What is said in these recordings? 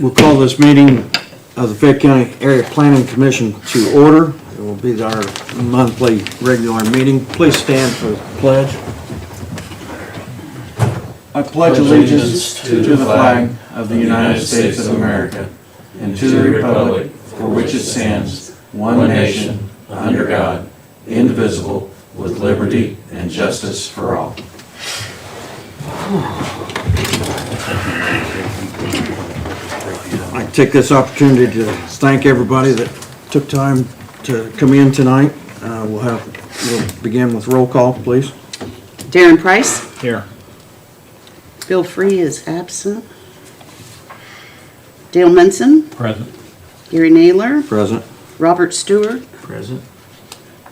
We'll call this meeting of the Fayette County Area Planning Commission to order. It will be our monthly regular meeting. Please stand for the pledge. I pledge allegiance to the flag of the United States of America and to the republic for which it stands, one nation, under God, indivisible, with liberty and justice for all. I take this opportunity to thank everybody that took time to come in tonight. We'll begin with roll call, please. Darren Price. Here. Bill Free is absent. Dale Munson. Present. Gary Naylor. Present. Robert Stewart. Present.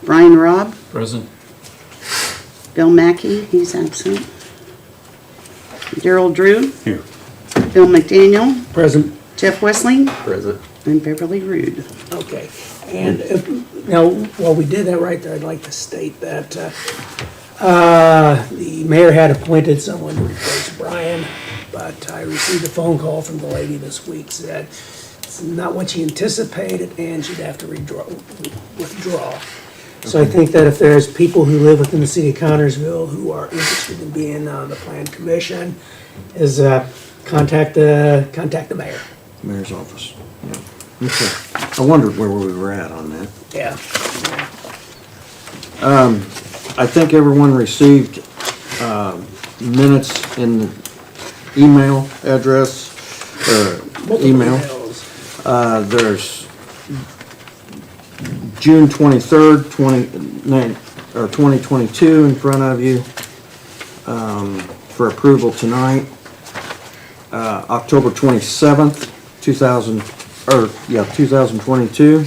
Brian Robb. Present. Bill Mackey, he's absent. Darrell Drew. Here. Bill McDaniel. Present. Jeff Wessling. Present. And Beverly Rude. Okay, and now, while we did that right there, I'd like to state that the mayor had appointed someone to replace Brian, but I received a phone call from the lady this week, said it's not what she anticipated, and she'd have to withdraw. So I think that if there's people who live within the city of Connersville who are interested in being on the plan commission, is contact the mayor. Mayor's office. Yeah. Okay. I wondered where we were at on that. Yeah. I think everyone received minutes in the email address, or email. There's June 23rd, 2022 in front of you for approval tonight. October 27th, 2022.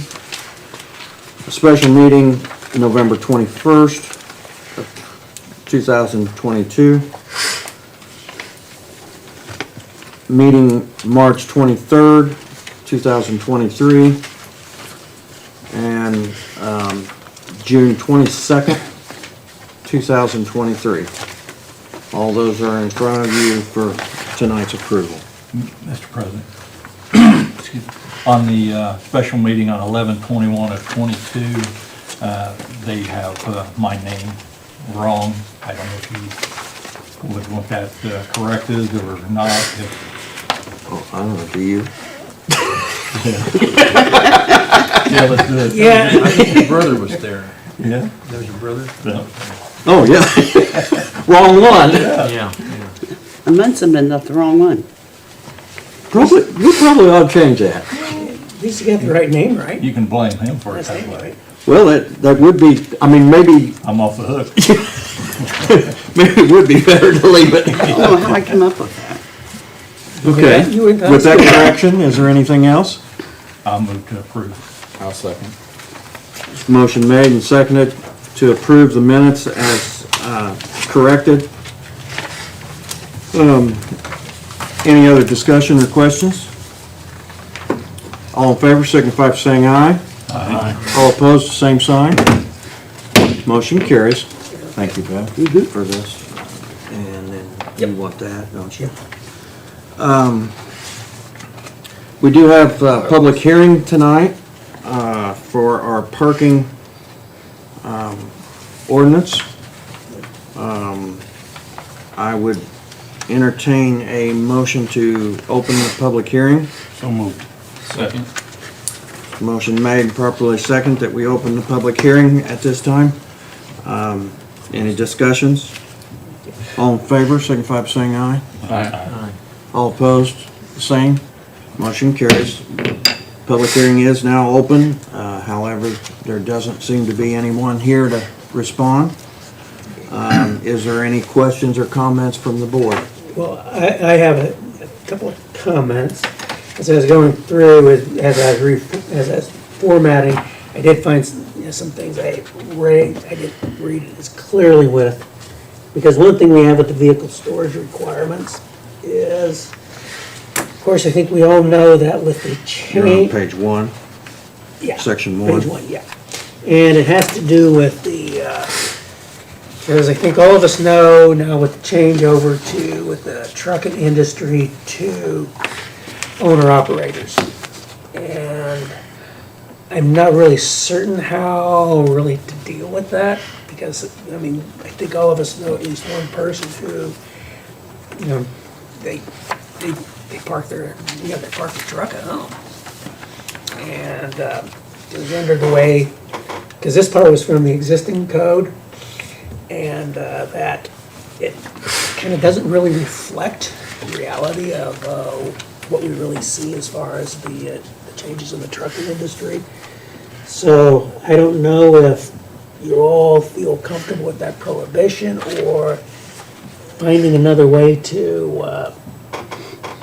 A special meeting November 21st of 2022. Meeting March 23rd, 2023. And June 22nd, 2023. All those are in front of you for tonight's approval. Mr. President, excuse me. On the special meeting on 11/21 of 22, they have my name wrong. I don't know if you would want that corrected or not. Oh, I don't know, do you? Yeah, let's do it. Yeah. I think your brother was there. Yeah? There's your brother? No. Oh, yeah. Wrong one. Yeah. And Munson been the wrong one. Probably, you probably ought to change that. At least you got the right name, right? You can blame him for it That's that name, way. right? Well, that would be, I mean, maybe I'm off the hook. it would be better to leave it. I don't know how I come up with that. Okay. You went With that correction, is there anything else? I'll move to approve. I'll second. Motion made and seconded to approve the minutes as corrected. Any other discussion or questions? All in favor signify by saying aye. Aye. All opposed, same sign. Motion carries. Thank you, Beth, for this. And then you want that, don't you? We do have a public hearing tonight for our parking ordinance. I would entertain a motion to open the public hearing. So moved. Second. Motion made, properly second, that we open the public hearing at this time. Any discussions? All in favor, signify by saying aye. Aye. All opposed, same. Motion carries. Public hearing is now open. However, there doesn't seem to be anyone here to respond. Is there any questions or comments from the board? Well, I have a couple of comments. As I was going through, as I was formatting, I did find some things I didn't read it as clearly with. Because one thing we have with the vehicle storage requirements is, of course, I think we all know that with the You're on change. page 1, Yeah, section 1. Page 1, yeah. And it has to do with the, because I think all of us know now with the changeover with the trucking industry to owner-operators. And I'm not really certain how really to deal with that, because, I mean, I think all of us know at least one person who, you know, they park their, they park their truck at home. And it was under the way, because this part was from the existing code, and that it kind of doesn't really reflect the reality of what we really see as far as the changes in the trucking industry. So I don't know if you all feel comfortable with that prohibition or finding another way to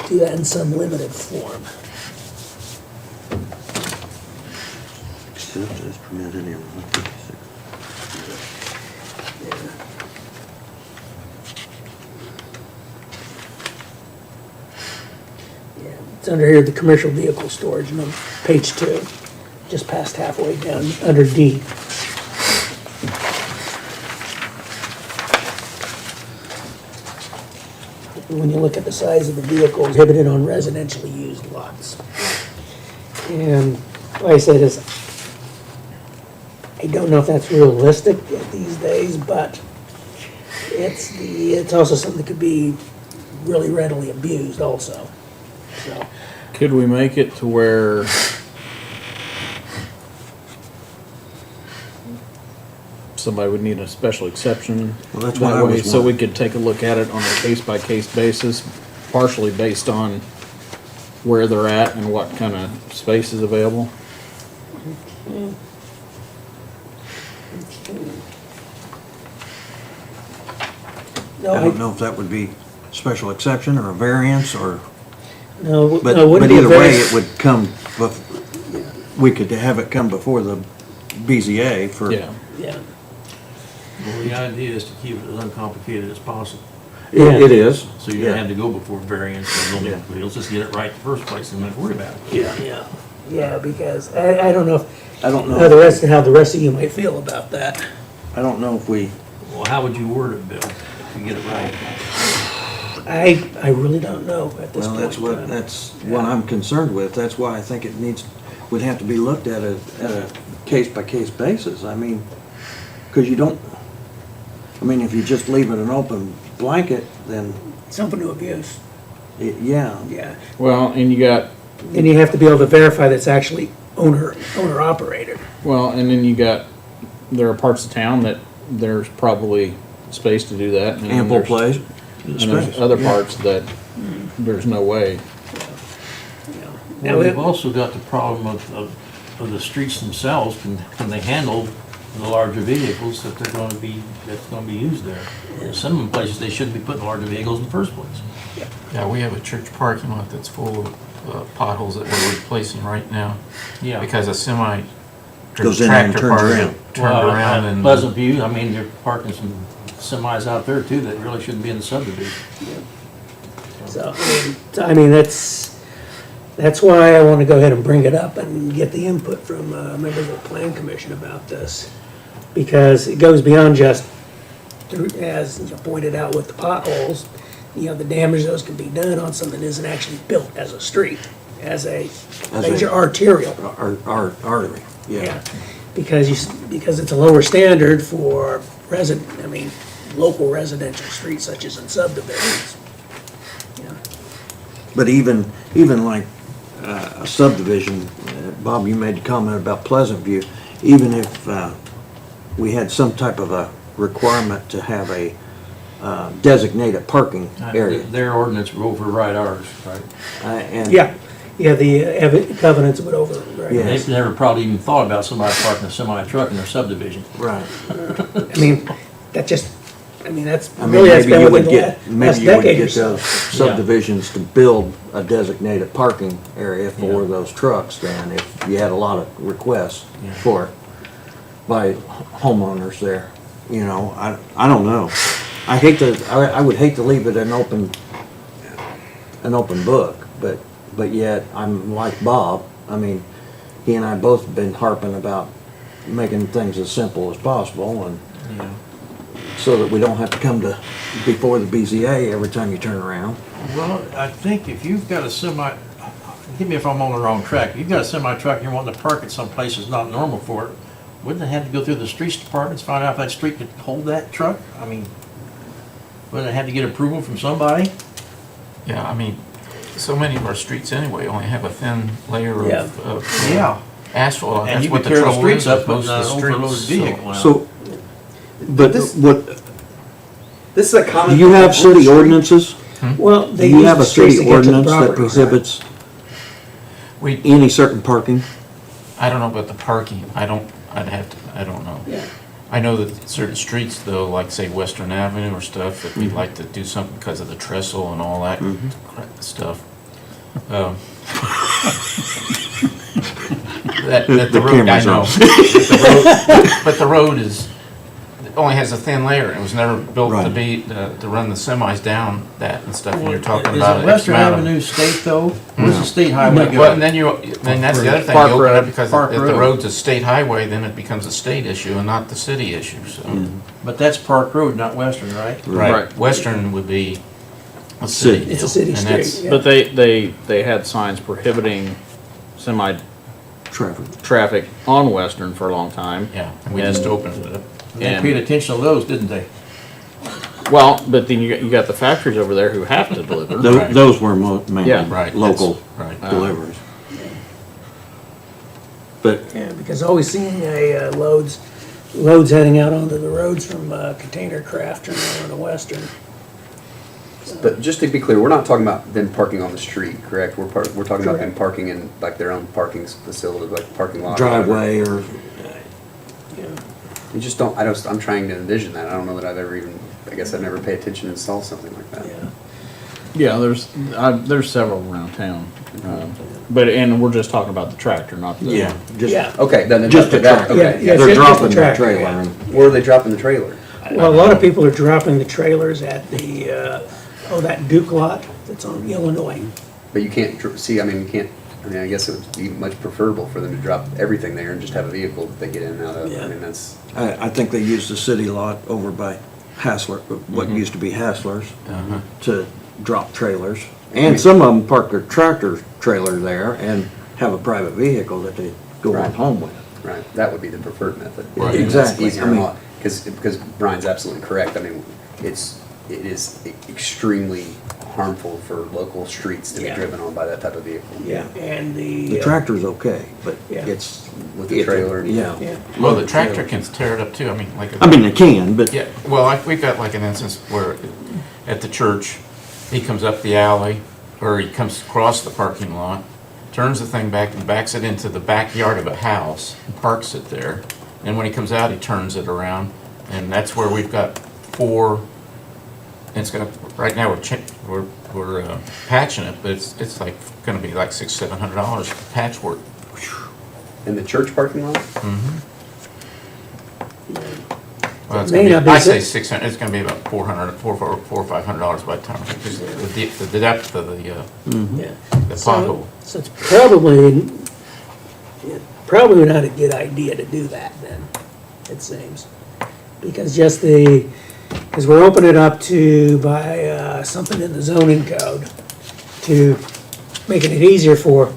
do that in some limited form. Except as permitted in 156. Yeah, it's under here, the commercial vehicle storage, and on page 2, just past halfway down, under D. When you look at the size of the vehicle exhibited on residentially used lots. And like I said, I don't know if that's realistic these days, but it's also something that could be really readily abused also, so. Could we make it to where somebody would need a special exception? Well, that's what I that way, was so we wondering. could take a look at it on a case-by-case basis, partially based on where they're at and what kind of space is available? No, I don't know if that would be special exception or a variance or, No, but no, it wouldn't be a either way, variance. it would come, we could have it come before the BZA for. Yeah. Yeah. Well, the idea is to keep it as uncomplicated as possible. It is. So you don't have to go before variance or zoning appeals, just get it right the first place and then worry about it. Yeah. Yeah, because I don't know if, I don't how know, how the rest of you might feel about that. I don't know if we, Well, how would you word it, Bill, if you get it right? I really don't know at this well, point. that's what I'm concerned with. That's why I think it would have to be looked at a case-by-case basis. I mean, because you don't, I mean, if you just leave it an open blanket, then, It's open to abuse, yeah. yeah. Well, and you got, And you have to be able to verify that's actually owner-operated. well, and then you got, there are parts of town that there's probably space to do that. and then Ample there's- place. And there's other parts that there's no way. Now, Well, it- you've also got the problem of the streets themselves, can they handle the larger vehicles that's gonna be used there? Some of the places, they shouldn't be putting larger vehicles in the first place. Yeah, we have a church parking lot that's full of potholes that we're replacing right now. Yeah. Because a semi Goes in there and tractor turns party around. turned Well, around at and. Pleasant View, I mean, you're parking some semis out there too that really shouldn't be in the subdivision. I mean, that's why I want to go ahead and bring it up and get the input from members of the Plan Commission about this. Because it goes beyond just, as you pointed out with the potholes, the damage those can be done on something that isn't actually built as a street, as a major arterial. Artery, yeah. Yeah, because it's a lower standard for local residential streets such as in subdivisions. Yeah. But even like a subdivision, Bob, you made a comment about Pleasant View, even if we had some type of a requirement to have a designated parking area. Their ordinance will override ours, right? And Yeah, the covenants would override. Yeah. They've never probably even thought about somebody parking a semi-truck in their subdivision. Right. That's I mean, really, that's maybe been you within would the get, last maybe you would decade or get so. those subdivisions to build a designated parking area for Yeah. those trucks then, if you had a lot of requests Yeah. for it by homeowners there, I don't know. I would hate to leave it an open book, but yet I'm like Bob. I mean, he and I both have been harping about making things as simple as possible and Yeah. so that we don't have to come to before the BZA every time you turn around. Well, I think if you've got a hit me if I'm on the wrong track. You've got a semi truck and you're wanting to park it someplace that's not normal for it. Wouldn't it have to go through the streets departments, find out if that street could hold that truck? I mean, wouldn't it have to get approval from somebody? Yeah, I mean, so many of our streets anyway only have a thin layer Yeah. of Yeah. asphalt. And That's you what could the tear the trouble streets is up with with most an of the overloaded streets. vehicle out. So, but what, This is a do common. you have city ordinances? Well, Do they you use have the a streets city to get to the ordinance that property. prohibits We, any certain parking? I don't know about the parking. I don't know. Yeah. I know that certain streets though, like say Western Avenue or stuff, that we'd like to do something because of the trestle and all that stuff. That the road, I camera's know. on. But the road is, it only has a thin layer. It was never built to Right. be, to run the semis down that and stuff, and you're talking Is about it an Western amount of- Avenue state though? Where's the state highway go? Well, and then that's the other thing, Park you open it Road. up, because Park if the Road. road's a state highway, then it becomes a state issue and not the city issue, so. But that's Park Road, not Western, right? Right. Western would be a city City. deal. It's a city and street, that's- yeah. But they had signs prohibiting Traffic. traffic on Western for a long time. Yeah, and we just opened it up. They And- paid attention to those, didn't they? Well, but then you got the factories over there who have to deliver. Right. Those were mainly Yeah. Right. local Right. deliveries. But, Yeah, because always seeing loads heading out onto the roads from Container Craft or on the Western. But just to be clear, we're not talking about them parking on the street, correct? We're talking about them Correct. parking in like their own parking facility, like parking lot. or whatever. driveway or, We just don't, I'm trying to envision that. I don't know that I've ever even, I guess I've never paid attention and saw something like that. Yeah. Yeah, there's several around town. And we're just talking about the tractor, not the. yeah, just, Yeah. Okay, then. Just a that- tractor. Yeah, Okay, yeah. they're just the dropping the tractor, trailer. yeah. and- Where are they dropping the trailer? Well, a lot of people are dropping the trailers at the, that Duke lot that's on Illinois. But you can't, I guess it would be much preferable for them to drop everything there and just have a vehicle that they get in and out of. Yeah. I mean, that's, I think they used the city lot over by Hassler, what used to be Hassler's, to drop trailers. And some of them park their tractor trailer there and have a private vehicle that they go on Right. home with. right, that would be the preferred method. Right. It's Exactly. easier, I mean- because Brian's absolutely correct. I mean, it is extremely harmful for local streets to be Yeah. driven on by that type of vehicle. Yeah. And The the. tractor's okay, but Yeah. it's. With the trailer. Yeah. Yeah. Well, the tractor can tear it up too, I mean, like. I mean, they can, but. Yeah, well, we've got like an instance where at the church, he comes up the alley, or he comes across the parking lot, turns the thing back and backs it into the backyard of a house, and parks it there. And when he comes out, he turns it around, and that's where we've got 4, and it's gonna, right now, we're patching it, but it's like, gonna be like $600-700 patchwork. In the church parking lot? Well, it's May gonna be, not be I say six- 600, it's gonna be about $400 or $500 by the time, because the depth of the Yeah. pothole. So it's probably not a good idea to do that then, it seems. Because because we're opening it up to by something in the zoning code to making it easier for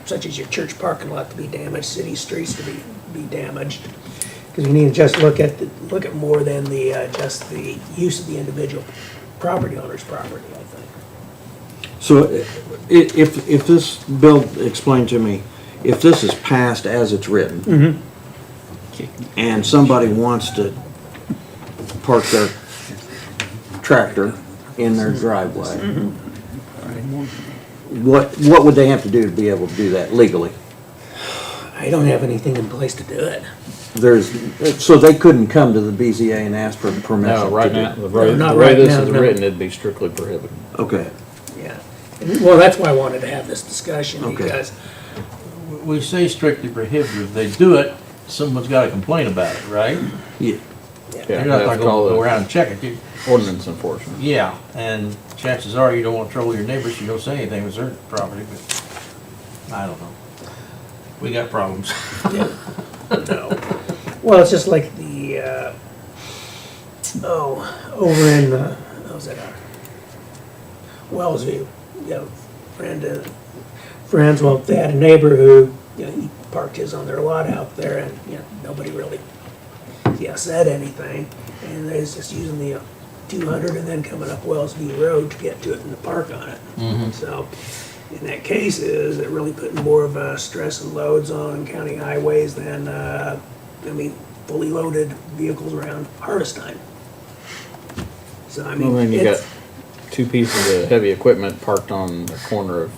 such as your church parking lot to be damaged, city streets to be damaged. Because we need to just look at more than just the use of the individual property owner's property, I think. So if this bill, explain to me, if this is passed as it's written, and somebody wants to park their tractor in their driveway, what would they have to do to be able to do that legally? I don't have anything in place to do it. So they couldn't come to the BZA and ask for permission? No, right to do- now, the way not the way right this now, is no. written, it'd be strictly prohibited. Okay, Yeah. Well, that's why I wanted to have this discussion, Okay. because, We say strictly prohibited. They do it, someone's gotta complain about it, right? yeah, Yeah, You're not that's gonna called go around and check it. ordinance enforcement. Yeah, and chances are you don't want to trouble your neighbors, you don't say anything with their property, but I don't know. We got problems. well, it's just like over in, what was that, Wellsview, Brenda friends, well, they had a neighbor who, he parked his on their lot out there, and, nobody really, said anything. And they was just using the 200 and then coming up Wellsview Road to get to it and to park on it. So, in that case, is it really putting more of a stress and loads on county highways than, fully loaded vehicles around harvest time? So, Well, then you got it's, two pieces of heavy equipment parked on the corner of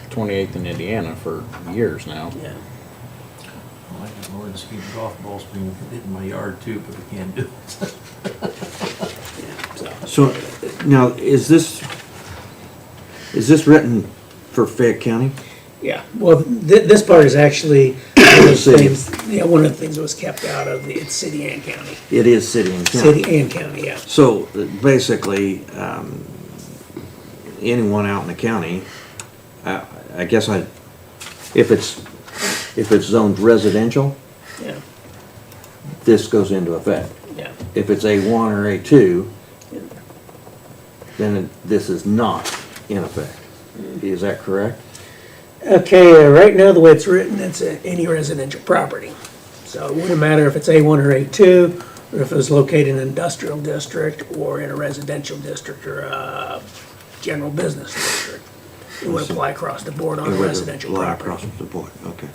28th and Indiana for years now. yeah. I can Lord to keep golf balls being hit in my yard too, but we can't do it. So, now, is this written for Fayette County? Yeah, well, this part is actually one of the City. things, one of the things that was kept out of it's city and county. It is city and county. City and county, yeah. So, basically, anyone out in the county, I guess if it's zoned residential, Yeah, this goes into effect. yeah. If it's A1 or A2, then this is not in effect. Is that correct? Okay, right now, the way it's written, it's any residential property. So it wouldn't matter if it's A1 or A2, or if it was located in an industrial district, or in a residential district, or a general business district. It would apply across the board on It a would residential apply property. across the board, okay,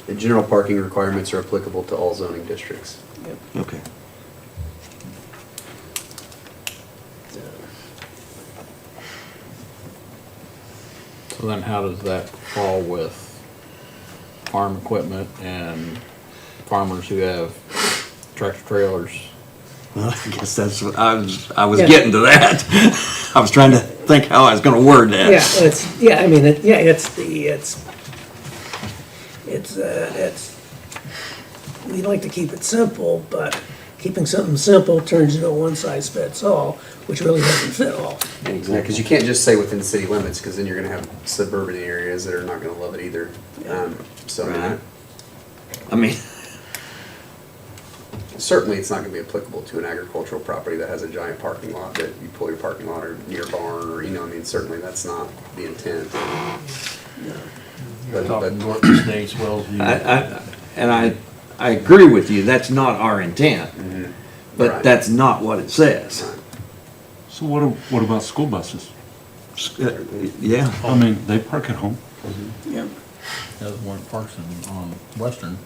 The general parking requirements are applicable to all zoning districts. okay. So then how does that fall with farm equipment and farmers who have tractor trailers? Well, I guess that's what I was Yeah. getting to that. I was trying to think how I was gonna word that. We like to keep it simple, but keeping something simple turns into a one-size-fits-all, which really doesn't fit all. Yeah, because you can't just say within city limits, because then you're gonna have suburban areas that are not gonna love it either. So, I mean, Right. I mean, certainly it's not gonna be applicable to an agricultural property that has a giant parking lot that you pull your parking lot or near a barn, or, certainly that's not the intent. You're talking Norton Estates, Wellsview. I agree with you, that's not our intent, but Right. that's not what it says. So what about school buses? Yeah, I mean, they park at home. Yeah. There's one parking on Western.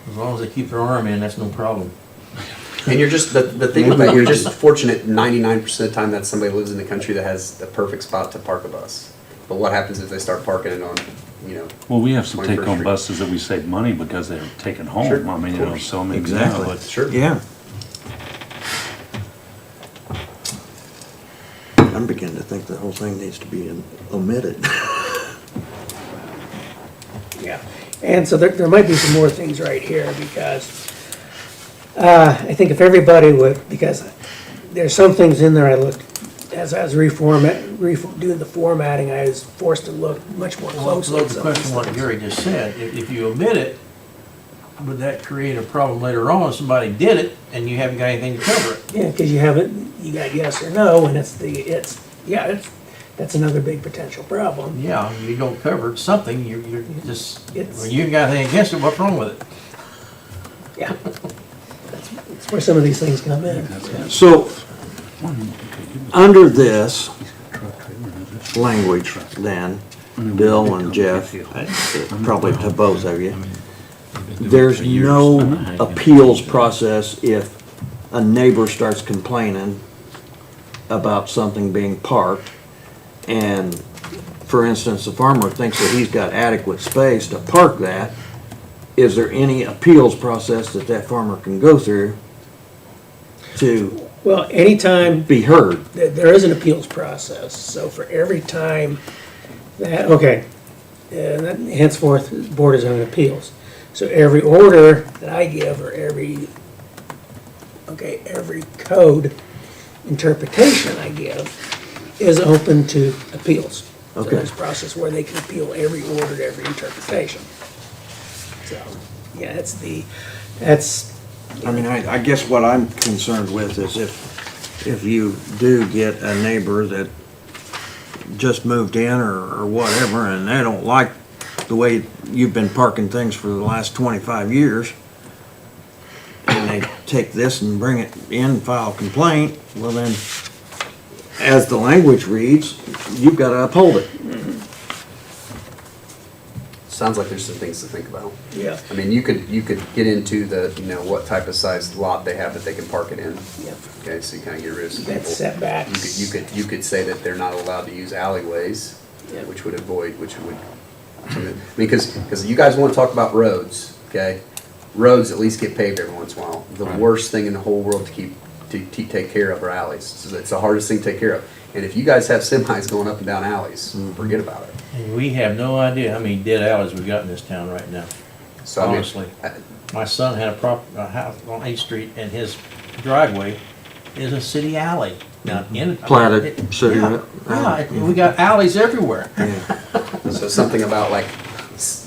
As long as they keep their arm in, that's no problem. And you're just, the thing with that, you're just fortunate 99% of the time that somebody lives in the country that has the perfect spot to park a bus. But what happens if they start parking it on, Well, we have some 21st take-home Street. buses that we save money because they're taken home. Sure, I mean, of course. so I mean, exactly. but Sure. Yeah. I'm beginning to think the whole thing needs to be omitted. Yeah, and so there might be some more things right here, because I think if everybody would, because there's some things in there I looked, as I was doing the formatting, I was forced to look much more Well, closely at the some of question these what things. Gary just said, if you omit it, would that create a problem later on if somebody did it and you haven't got anything to cover it? Yeah, because you got yes or no, and that's another big potential problem. Yeah, you don't cover something, you're just, It's- when you got anything against it, what's wrong with it? Yeah. That's where some of these things come in. So, under this language then, Bill and Jeff, probably to both of you, there's no appeals process if a neighbor starts complaining about something being parked, and, for instance, the farmer thinks that he's got adequate space to park that. Is there any appeals process that farmer can go through to Well, anytime be heard? there is an appeals process, so for every time that, okay, that henceforth, the Board of Zoning Appeals. So every order that I give, or every code interpretation I give, is open to appeals. So Okay. there's a process where they can appeal every order, every interpretation. So, yeah, that's, I mean, I guess what I'm concerned with is if you do get a neighbor that just moved in or whatever, and they don't like the way you've been parking things for the last 25 years, and they take this and bring it in and file a complaint, well then, as the language reads, you've got to uphold it. Sounds like there's some things to think about. Yeah, I mean, you could get into the, what type of size lot they have that they can park it in. yep. Okay, so you kind of get rid of some That's people. setbacks. You could say that they're not allowed to use alleyways, Yeah. which would, because you guys want to talk about roads, okay? Roads at least get paved every once in a while. The Right. worst thing in the whole world to take care of are alleys. So it's the hardest thing to take care of. And if you guys have semis going up and down alleys, forget about it. And we have no idea how many dead alleys we've got in this town right now. So I mean, Honestly. My son had a house on 8th Street, and his driveway is a city alley. Now, Platted city, Yeah, we got alleys everywhere. So something about like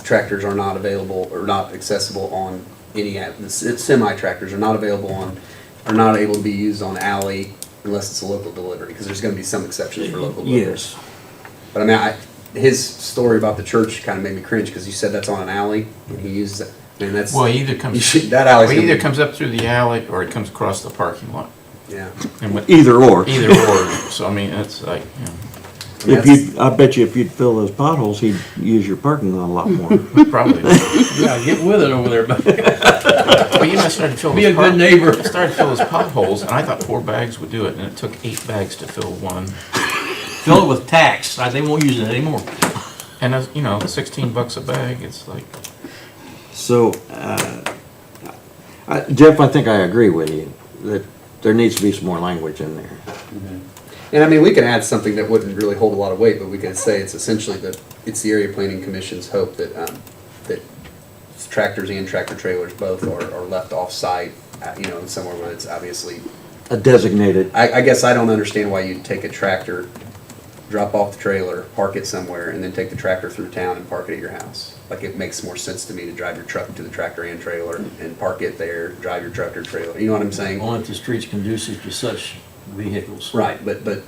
tractors are not available or not accessible on any, semi-tractors are not available on, are not able to be used on alley unless it's a local delivery, because there's gonna be some exceptions for local deliveries. Yes. But I mean, his story about the church kind of made me cringe, because you said that's on an alley, and he uses it, and that's. Well, he either comes, That alley's well, gonna either be- comes up through the alley or it comes across the parking lot. Yeah. And with Either or. either or, so I mean, it's like, you know, I mean, If you, I bet you if you'd fill those potholes, he'd use your parking lot a lot more. probably. Yeah, get with it over there, but Well, you know, I started to fill be a those good neighbor. I started to fill those potholes, and I thought 4 bags would do it, and it took 8 bags to fill one. Fill it with tax. They won't use it anymore. And, you know, $16 a bag, it's like, So, Jeff, I think I agree with you, that there needs to be some more language in there. And I mean, we can add something that wouldn't really hold a lot of weight, but we can say it's essentially it's the Area Planning Commission's hope that, that tractors and tractor trailers both are left off-site, somewhere where it's obviously, A designated, I guess I don't understand why you'd take a tractor, drop off the trailer, park it somewhere, and then take the tractor through town and park it at your house. Like, it makes more sense to me to drive your truck to the tractor and trailer and park it there, drive your tractor trailer, you know what I'm saying? Only if the street's conducive to such vehicles. Right, but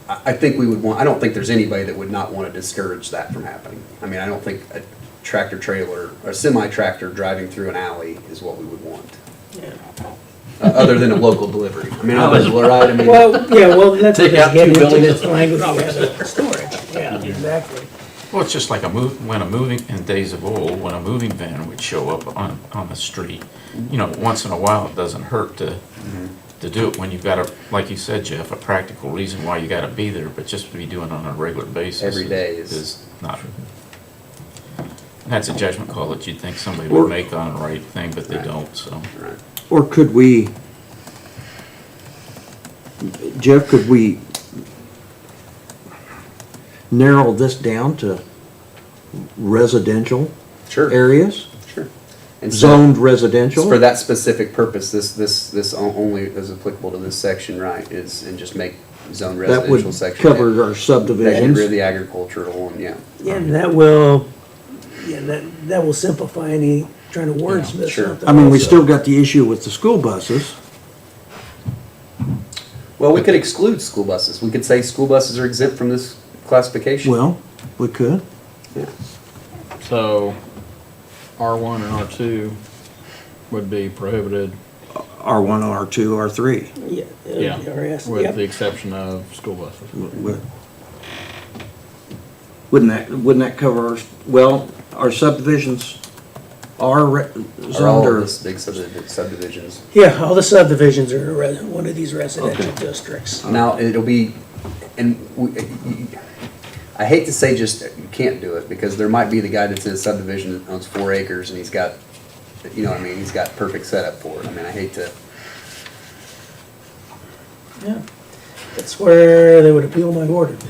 I think we would want, I don't think there's anybody that would not want to discourage that from happening. I mean, I don't think a tractor trailer, or semi-tractor driving through an alley is what we would want. Other than a local delivery. I mean, right, I mean. Well, yeah, well, that's what Take out it's getting 2 into, buildings. this language we have in storage. Yeah, exactly. well, it's just like in days of old, when a moving van would show up on the street. You know, once in a while, it doesn't hurt to do it when you've got like you said, Jeff, a practical reason why you gotta be there, but just to be doing it on a regular basis. Every day is not. That's a judgment call that you'd think somebody Or- would make on the right thing, but they Right. don't, so. Right. or could we, Jeff, could we narrow this down to residential Sure, areas? sure. And so- Zoned residential? For that specific purpose, this only is applicable to this section, right, and just make zone That would residential section. cover our That get rid of subdivisions. the agricultural and, yeah. Yeah, and that will, that will simplify any trying to wordsmith sure. something. I mean, we also. still got the issue with the school buses. Well, we could exclude school buses. We could say school buses are exempt from this classification. Well, we could. Yeah. So R1 and R2 would be prohibited R1, R2, R3. Yeah. RS, with yep. the exception of school buses. Wouldn't that cover our, well, our subdivisions are Are zoned all or? of this big subdivisions. Yeah, all the subdivisions are one of these residential Okay. districts. Now, it'll be, and I hate to say just, you can't do it, because there might be the guy that's in a subdivision that owns 4 acres and he's got, you know what I mean, he's got perfect setup for it. I mean, I hate to, Yeah. That's where they would appeal my ordinance.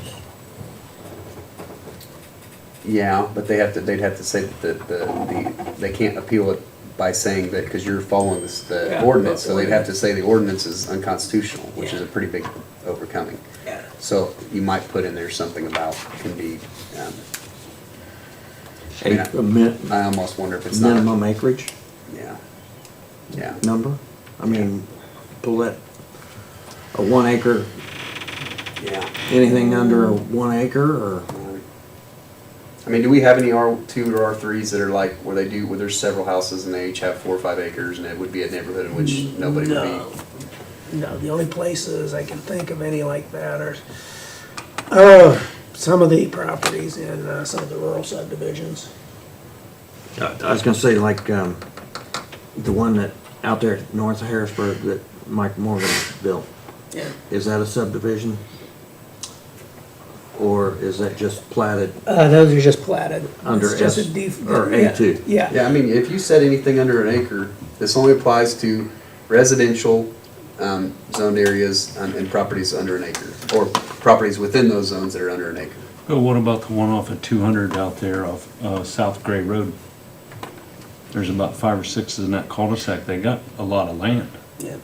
yeah, but they'd have to say that they can't appeal it by saying that, because you're following the Yeah. ordinance, so they'd have to say the ordinance is unconstitutional, which is Yeah. a pretty big overcoming. Yeah. So you might put in there something about can be, I mean, I almost wonder if it's not. Minimum acreage Yeah, yeah. number? I mean, pull that, a 1 acre Yeah. Anything under 1 acre or? I mean, do we have any R2 or R3s that are like, where there's several houses and they each have 4 or 5 acres and it would be a neighborhood in which nobody would No. be? No, the only places I can think of any like that are, some of the properties in some of the rural subdivisions. I was gonna say like, the one that out there north of Harrisburg that Mike Morgan built. Yeah. Is that a subdivision? Or is that just platted? Those are just platted. Under It's just S a def- or yeah, A2. Yeah. Yeah, I mean, if you said anything under an acre, this only applies to residential zoned areas and properties under an acre, or properties within those zones that are under an acre. But what about the one off of 200 out there off South Gray Road? There's about 5 or 6 in that cul-de-sac. They got a lot of land. Yeah.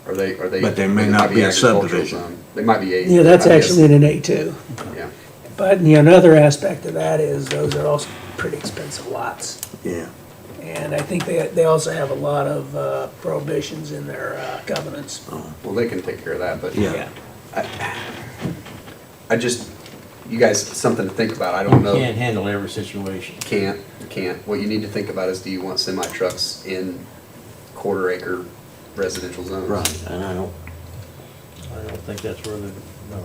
Are they? But they may not might be a agricultural subdivision. zone. They might be a. Yeah, that's I guess. actually in an A2. Yeah. But another aspect of that is those are also pretty expensive lots. Yeah. And I think they also have a lot of prohibitions in their covenants. Well, they can take care of that, but. Yeah. I just, you guys, something to think about. I don't know. Can't handle every situation. Can't. What you need to think about is, do you want semi trucks in quarter acre residential zones? Right, and I don't, I don't think that's where the, no.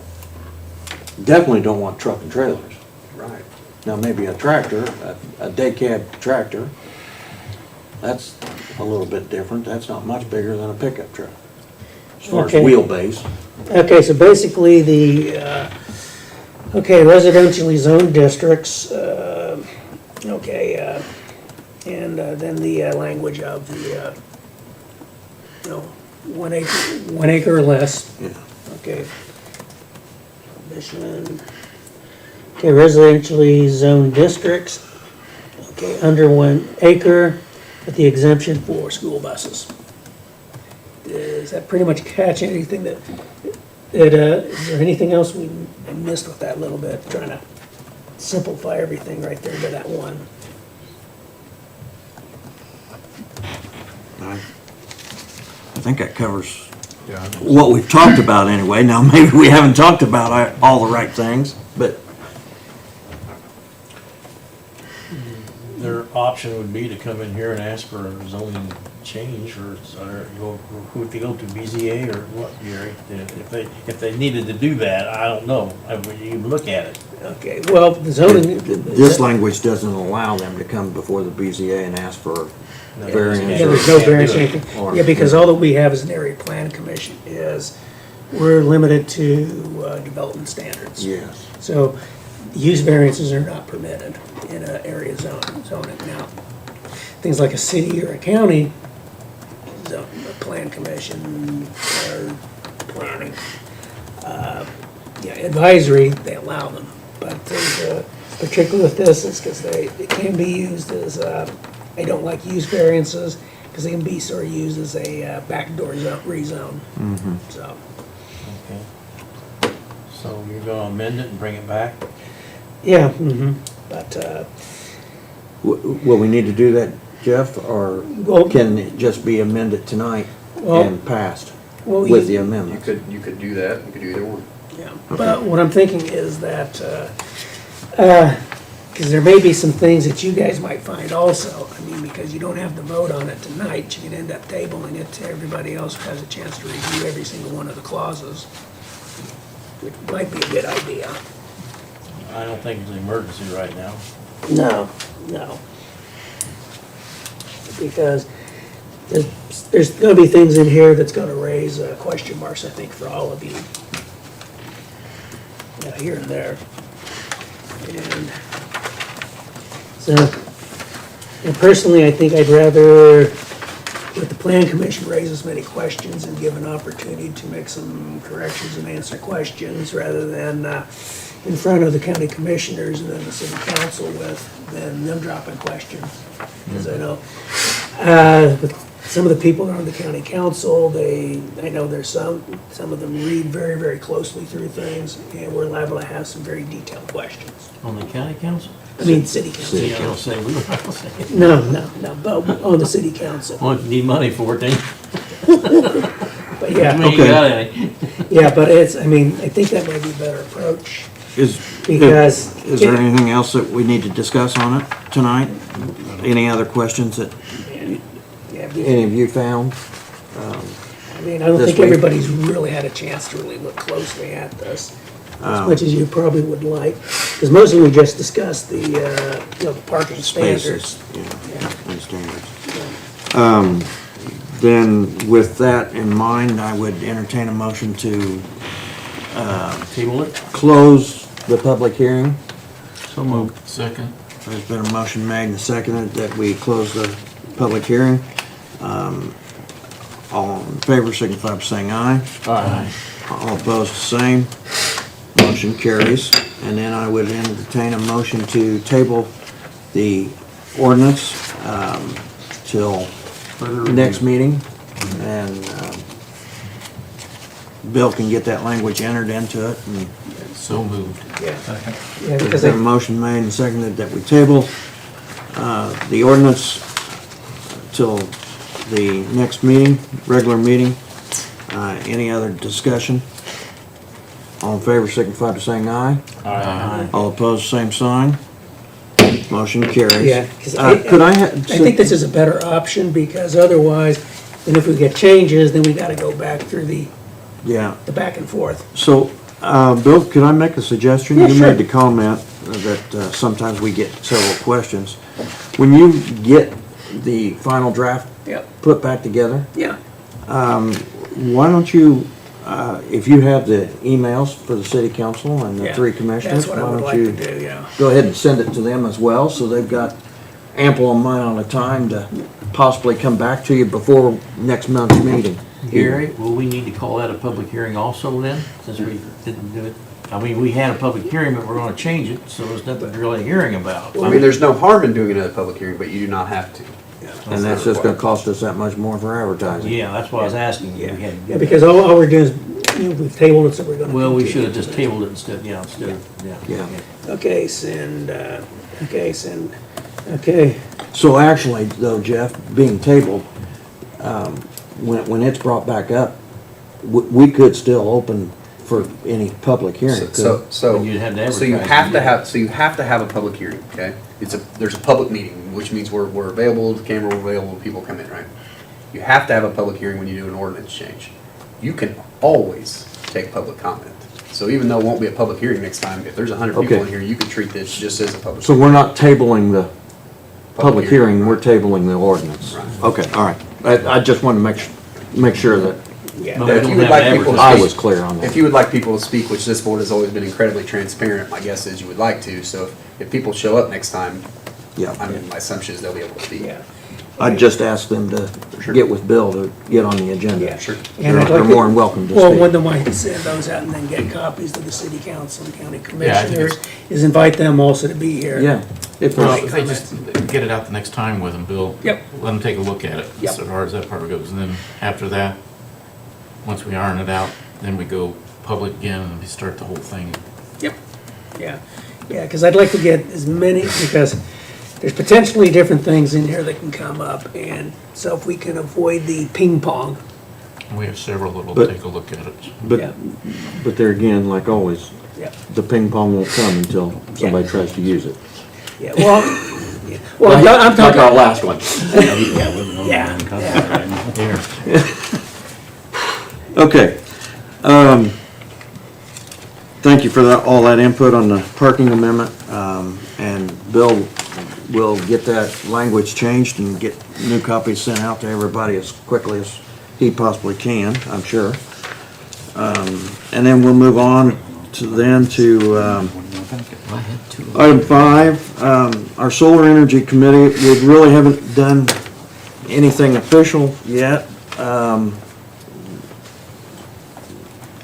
definitely don't want truck and trailers. Right. Now, maybe a tractor, a day cab tractor, that's a little bit different. That's not much bigger than a pickup truck. As far as Okay. wheelbase. Okay, so basically residentially zoned districts, and then the language of the, 1 acre or less. Yeah. Okay. Prohibition. Okay, residentially zoned districts, okay, under 1 acre, with the exemption for school buses. Does that pretty much catch anything that, is there anything else we missed with that little bit? Trying to simplify everything right there to that one. I think that covers what we've talked about anyway. Now, maybe we haven't talked about all the right things, but Their option would be to come in here and ask for a zoning change, or who would they go to, BZA or what, Gary? If they needed to do that, I don't know, I would even look at it. Okay, well, the zoning. this language doesn't allow them to come before the BZA and ask for No, variance. Yeah, there's no variance or anything. Or- Yeah, because all that we have as an area plan commission is, we're limited to development standards. Yes. So use variances are not permitted in an area zoning. Now, things like a city or a county, a plan commission or planning, advisory, they allow them. But there's particularly with this, is because it can be used as, I don't like use variances, because they can be sort of used as a backdoor rezone. So, Okay. So you're gonna amend it and bring it back? yeah, but, Will we need to do that, Jeff, or Well- can it just be amended tonight Well- and passed well, with the You amendments? could do that. You could do either one. yeah, but what I'm thinking is that, because there may be some things that you guys might find also. I mean, because you don't have to vote on it tonight, you can end up tabling it to everybody else who has a chance to review every single one of the clauses, which might be a good idea. I don't think it's an emergency right now. No. Because there's gonna be things in here that's gonna raise question marks, I think, for all of you. Here and there. And so, and personally, I think I'd rather let the plan commission raise as many questions and give an opportunity to make some corrections and answer questions, rather than in front of the county commissioners and then the city council than them dropping questions. Because I know, with some of the people that are on the county council, I know there's some of them read very, very closely through things, and we're liable to have some very detailed questions. On the county council? I mean, city council. See, I don't say, we don't say. No, but on the city council. Well, if you need money for it, then. But yeah, Yeah. We ain't Okay. got any. Yeah, but it's, I mean, I think that may be a better approach, Is, because. is there anything else that we need to discuss on it tonight? Any other questions that Yeah, any of you found? I mean, I don't This think week? everybody's really had a chance to really look closely at this, Oh. as much as you probably would like. Because mostly we just discussed the, you know, the parking standards. Spaces, yeah, and standards. Then with that in mind, I would entertain a motion to Table it? close the public hearing. So moved. Second. There's been a motion made and seconded that we close the public hearing. All in favor signify by saying aye. Aye. All opposed, the same. Motion carries. And then I would entertain a motion to table the ordinance till next meeting. And Bill can get that language entered into it. And So moved. Yeah, there's because been a motion made and seconded that we table the ordinance till the next meeting, regular meeting. Any other discussion? All in favor signify by saying aye. Aye. All opposed, same sign. Motion carries. Yeah, 'cause Could I I think this is a better option, because otherwise, then if we get changes, then we gotta go back through the Yeah, back and forth. so, Bill, could I make a suggestion? Yeah, You sure. made the comment that sometimes we get several questions. When you get the final draft Yep. put back together, Yeah, why don't you, if you have the emails for the city council and the yeah. three commissioners, That's what I why would don't like you to do, yeah. go ahead and send it to them as well, so they've got ample amount of time to possibly come back to you before next month's meeting. Gary, will we need to call that a public hearing also then, since we didn't do it? I mean, we had a public hearing, but we're gonna change it, so there's nothing really a hearing about. I mean, there's no harm in doing another public hearing, but you do not have to. And that's just gonna cost us that much more for advertising. Yeah, that's why I was asking. Yeah, We had to do yeah, that. because all we're doing is, you know, we've tabled it, so we're gonna. Well, we continue should have to just it. tabled it instead, instead of, Yeah. Okay, okay, So actually, though, Jeff, being tabled, when it's brought back up, we could still open for any public hearing. So You'd have to so you advertise have it, to yeah. have, so you have to have a public hearing, okay? There's a public meeting, which means we're available, the camera, we're available, people come in, right? You have to have a public hearing when you do an ordinance change. You can always take public comment. So even though it won't be a public hearing next time, if there's 100 people Okay. in here, you could treat this just as a public. So we're not tabling the public hearing, we're tabling the ordinance. Right. Okay, all right. I just wanted to make sure that yeah. But If we you don't would have like to people to advertise. I speak- was clear on If that. you would like people to speak, which this board has always been incredibly transparent, my guess is you would like to. So if people show up next time, Yeah. I mean, my assumption is they'll be able to speak. Yeah. I'd just ask them to Sure. get with Bill to get on the agenda. Yeah. Sure. And I'd They're like more than welcome to Well, speak. one of them I can send those out and then get copies to the city council and county Yeah, I think commissioners, is invite them also to be here. Yeah. If Well, there's, if they just get it out the next time with them, Bill. Yep. Let them take a look at it, Yep. as far as that part goes. And then after that, once we iron it out, then we go public again and we start the whole thing. Yep, yeah, yeah, because I'd like to get as many, because there's potentially different things in here that can come up, and so if we can avoid the ping pong. And we have several that'll But- take a look at it. but, but there again, like always, Yeah, the ping pong won't come until somebody tries to use it. yeah, well, yeah, well, I'm talking. last one. Yeah, yeah. Okay. Thank you for that, all that input on the parking amendment. And Bill will get that language changed and get new copies sent out to everybody as quickly as he possibly can, I'm sure. And then we'll move on to item 5, our solar energy committee. We really haven't done anything official yet.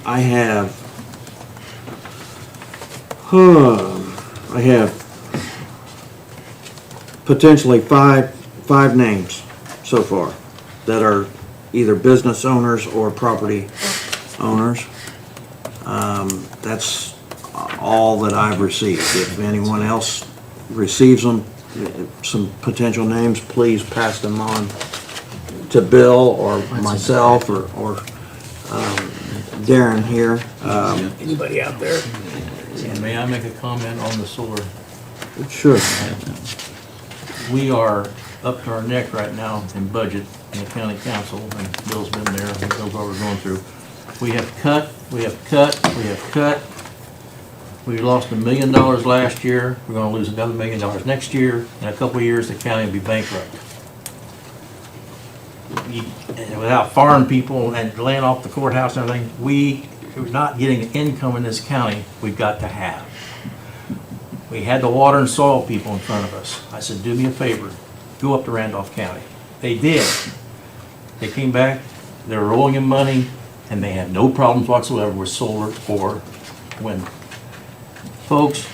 I have potentially five names so far that are either business owners or property owners. That's all that I've received. If anyone else receives them, some potential names, please pass them on to Bill or myself or Darren here. Anybody out there? And may I make a comment on the solar? Sure. We are up to our neck right now in budget in the county council, and Bill's been there, and knows what we're going through. We have cut, we have cut, we have cut. We lost $1 million last year. We're gonna lose another $1 million next year. In a couple of years, the county will be bankrupt. And without firing people and laying off the courthouse and everything, we're not getting the income in this county we've got to have. We had the water and soil people in front of us. I said, do me a favor, go up to Randolph County. They did. They came back, they were rolling in money, and they had no problems whatsoever with solar or wind. Folks,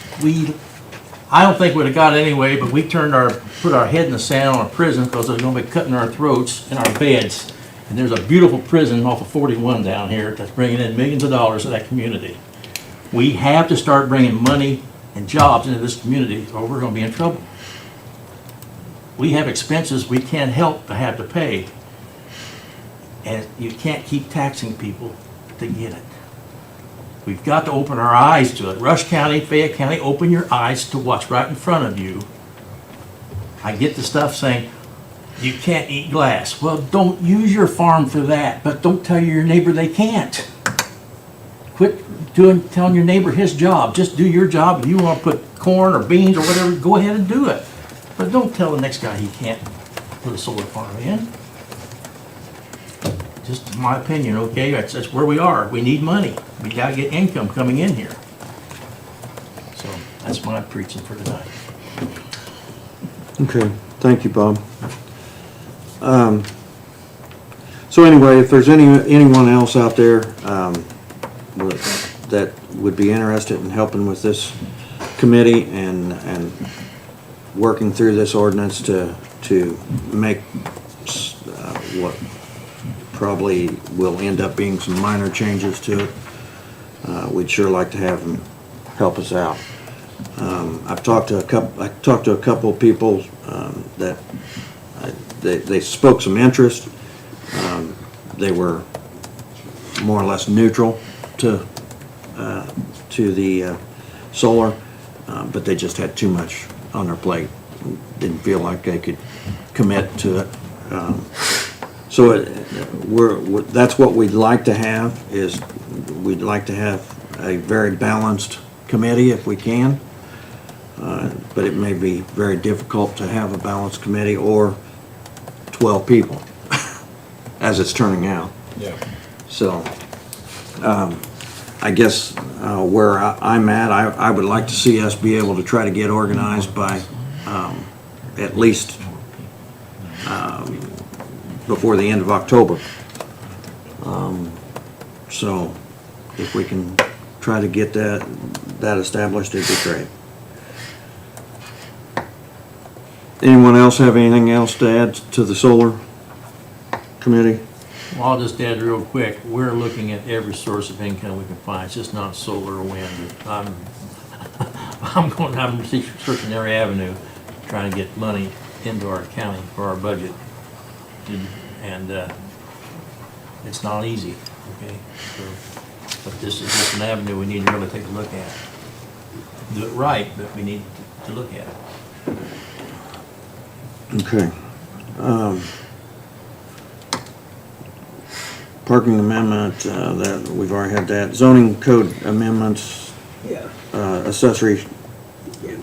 I don't think we'd have got it anyway, but we put our head in the sand on a prison because they're gonna be cutting our throats in our beds. And there's a beautiful prison off of 41 down here that's bringing in millions of dollars to that community. We have to start bringing money and jobs into this community or we're gonna be in trouble. We have expenses we can't help to have to pay. And you can't keep taxing people to get it. We've got to open our eyes to it. Rush County, Fayette County, open your eyes to what's right in front of you. I get the stuff saying, you can't eat glass. Well, don't use your farm for that, but don't tell your neighbor they can't. Quit telling your neighbor his job. Just do your job. If you want to put corn or beans or whatever, go ahead and do it. But don't tell the next guy he can't put a solar farm in. Just my opinion, okay? That's where we are. We need money. We gotta get income coming in here. So that's my preaching for tonight. Okay, thank you, Bob. So anyway, if there's anyone else out there that would be interested in helping with this committee and working through this ordinance to make what probably will end up being some minor changes to it, we'd sure like to have them help us out. I talked to a couple of people that they spoke some interest. They were more or less neutral to the solar, but they just had too much on their plate. Didn't feel like they could commit to it. So that's what we'd like to have, is we'd like to have a very balanced committee if we can. But it may be very difficult to have a balanced committee or 12 people, as it's turning out. Yeah. So, I guess where I'm at, I would like to see us be able to try to get organized by at least before the end of October. So if we can try to get that established, it'd be great. Anyone else have anything else to add to the solar committee? Well, I'll just add real quick, we're looking at every source of income we can find. It's just not solar or wind. I'm searching every avenue, trying to get money into our county for our budget. And it's not easy, okay? But this is just an avenue we need to really take a look at. Do it right, but we need to look at it. Okay. Parking amendment, that we've already had that. Zoning code amendments, Yeah. Accessory, Yeah.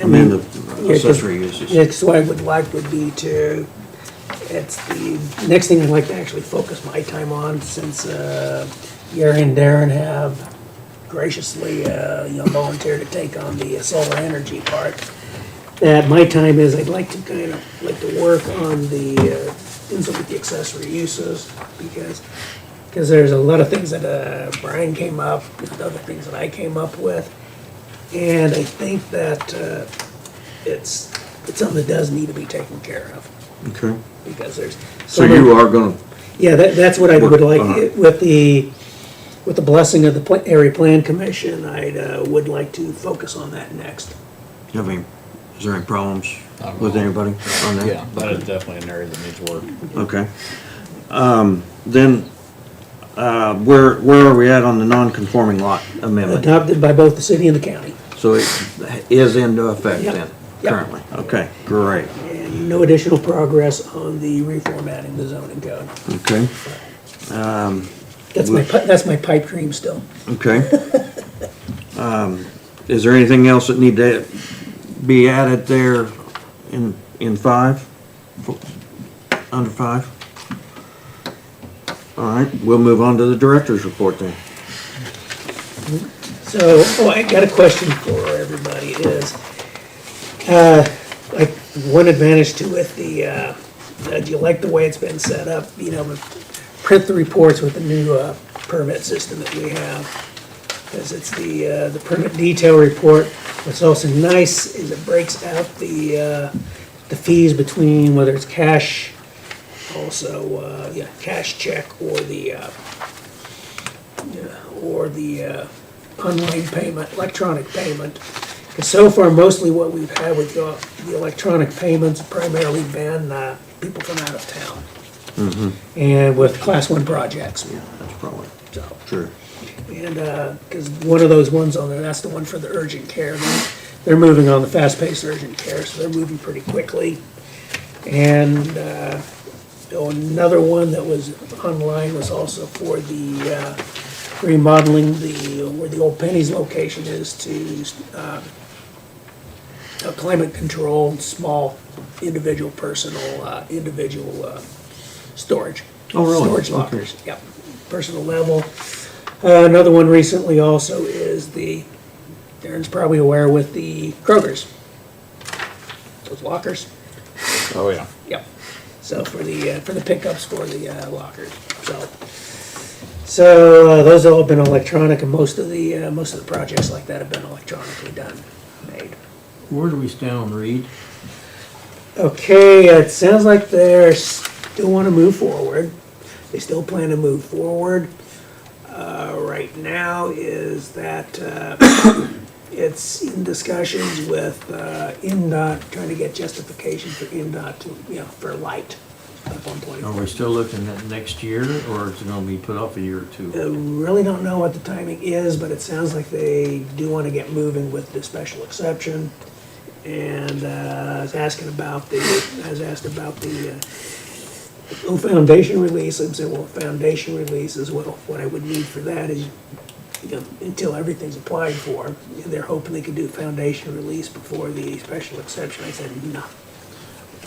amend the Yeah, 'cause accessory uses. Next, what I would like would be to, it's the next thing I'd like to actually focus my time on, since Gary and Darren have graciously volunteered to take on the solar energy part. That my time is, I'd like to work on the things with the accessory uses, because there's a lot of things that Brian came up with, other things that I came up with, and I think that it's something that does need to be taken care of, Okay. because there's So you are gonna, yeah, that's what I would like, Uh-huh. with the blessing of the area plan commission, I would like to focus on that next. is there any problems don't with know. anybody on that? Yeah, that is definitely an area that needs work. Okay. Then Where are we at on the non-conforming lot amendment? Adopted by both the city and the county. So it is into effect Yep. then, Yep. currently? Okay, great. And no additional progress on the reformatting the zoning code. Okay. That's my pipe dream still. Okay. Is there anything else that need to be added there in 5? Under 5? All right, we'll move on to the director's report then. So, I got a question for everybody is, like, one advantage to it, do you like the way it's been set up? You know, print the reports with the new, permit system that we have. Because it's the permit detail report. What's also nice is it breaks out the fees between whether it's cash, also, cash check or the online payment, electronic payment. Because so far, mostly what we've had with the electronic payments primarily been people from out of town. And with class 1 projects. Yeah, that's probably So, true. and, because one of those ones on there, that's the one for the urgent care. They're moving on the fast-paced urgent care, so they're moving pretty quickly. And, another one that was online was also for the, remodeling where the old Penny's location is to, climate control, small, individual, personal, storage. Oh, really? Storage lockers, yep, personal level. Another one recently also is Darren's probably aware with the Kroger's. Those lockers, Oh, yeah. yep. So for the pickups for the lockers, so those have all been electronic, and most of the projects like that have been electronically made. Where do we stand on Reed? Okay, it sounds like they still want to move forward. They still plan to move forward. Right now is that it's in discussions with NDOT, trying to get justification for NDOT to, for light up on Are 24. we still looking at next year, or is it gonna be put off a year or two? Really don't know what the timing is, but it sounds like they do want to get moving with the special exception. And I was asked about the foundation release. I'm saying, well, foundation release is what I would need for that is, until everything's applied for. And they're hoping they could do foundation release before the special exception. I said, no.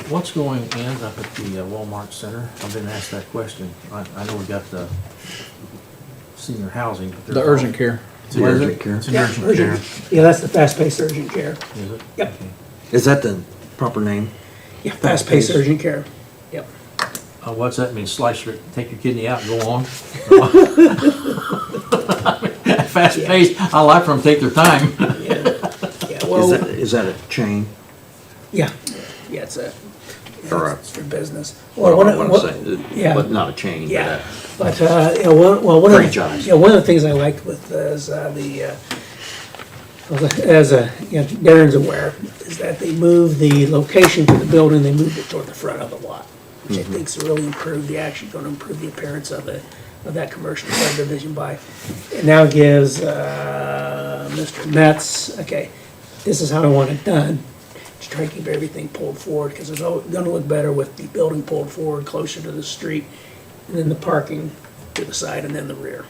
What's going in up at the Walmart Center? I've been asked that question. I know we got the senior housing, but The there's urgent care. It's an urgent care. It's an urgent care. Yeah, that's the fast-paced urgent care. Is it? Yep. Okay. Is that the proper name? Yeah, fast-paced urgent care. Yep. What's that mean? Take your kidney out and go on? Fast paced, I like for them to take their time. Yeah, well, Is that a chain? yeah, it's Or a- it's for business. What Well, I want to say, yeah. but not a chain, Yeah, but but, one of the, Franchise. one of the things I liked with is, Darren's aware, is that they moved the location for the building, they moved it toward the front of the lot, which I think's really improved, gonna improve the appearance of that commercial subdivision by, it now gives, Mr. Metz, okay, this is how I want it done, to try to keep everything pulled forward, because it's gonna look better with the building pulled forward closer to the street, and then the parking to the side and then the rear.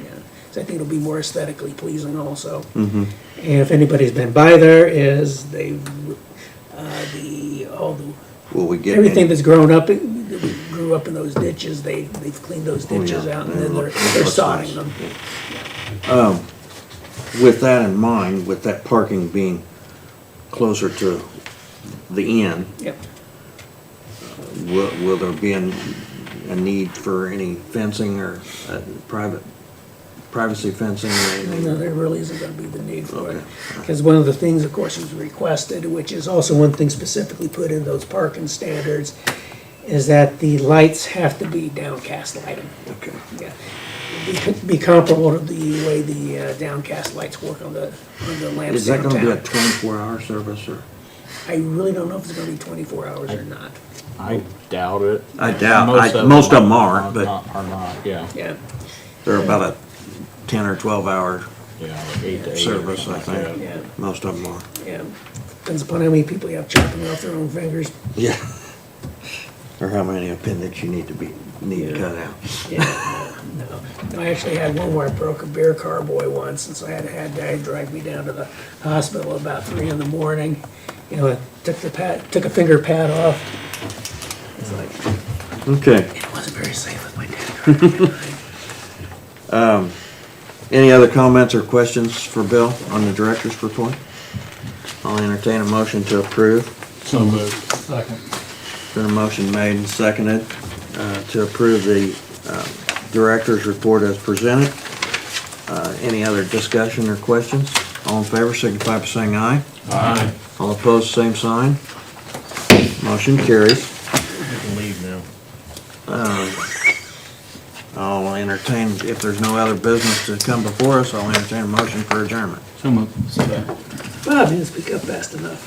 Yeah, so I think it'll be more aesthetically pleasing also. And if anybody's been by there, will we get everything any? that's grown up, that grew up in those ditches, they've cleaned those ditches yeah. out, and then they're Looks sodding nice. them. With that in mind, with that parking being closer to the inn, Yep. will there be a need for any fencing or privacy fencing or anything? No, there really isn't gonna be the need for it. Okay. Because one of the things, of course, was requested, which is also one thing specifically put in those parking standards, is that the lights have to be downcast lighting. Okay. Yeah. Be comparable to the way the downcast lights work on the lamps Is that gonna be a downtown. 24-hour service or? I really don't know if it's gonna be 24 hours or not. I doubt it. I doubt, most of them are, but Are not, yeah, Yeah, they're about a 10 or 12 hour yeah, like 8 to 8. or service, I something like think. that. yeah, Most of them are. yeah. Depends upon how many people you have chopping off their own fingers. Yeah. Or how many appendix you need cut out. Yeah, no. I actually had one where I broke a beer carboy once, and so I had to have Dad drag me down to the hospital about 3 in the morning. You know, I took a finger pad off. It's like, Okay. it wasn't very safe with my dad driving me. Any other comments or questions for Bill on the director's report? I'll entertain a motion to approve. So moved. Second. Been a motion made and seconded to approve the director's report as presented. Any other discussion or questions? All in favor, signify by saying aye. Aye. All opposed, same sign. Motion carries. You can leave now. I'll entertain, if there's no other business to come before us, I'll entertain a motion for adjournment. So moved. Bob didn't speak up fast enough.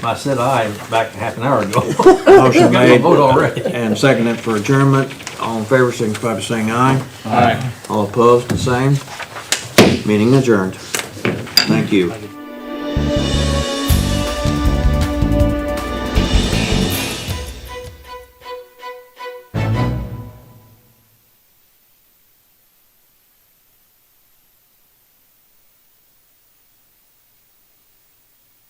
I said aye back half an hour ago. Motion Got my made vote already. and seconded for adjournment. All in favor, signify by saying aye. Aye. All opposed, the same. Meeting adjourned. Thank you.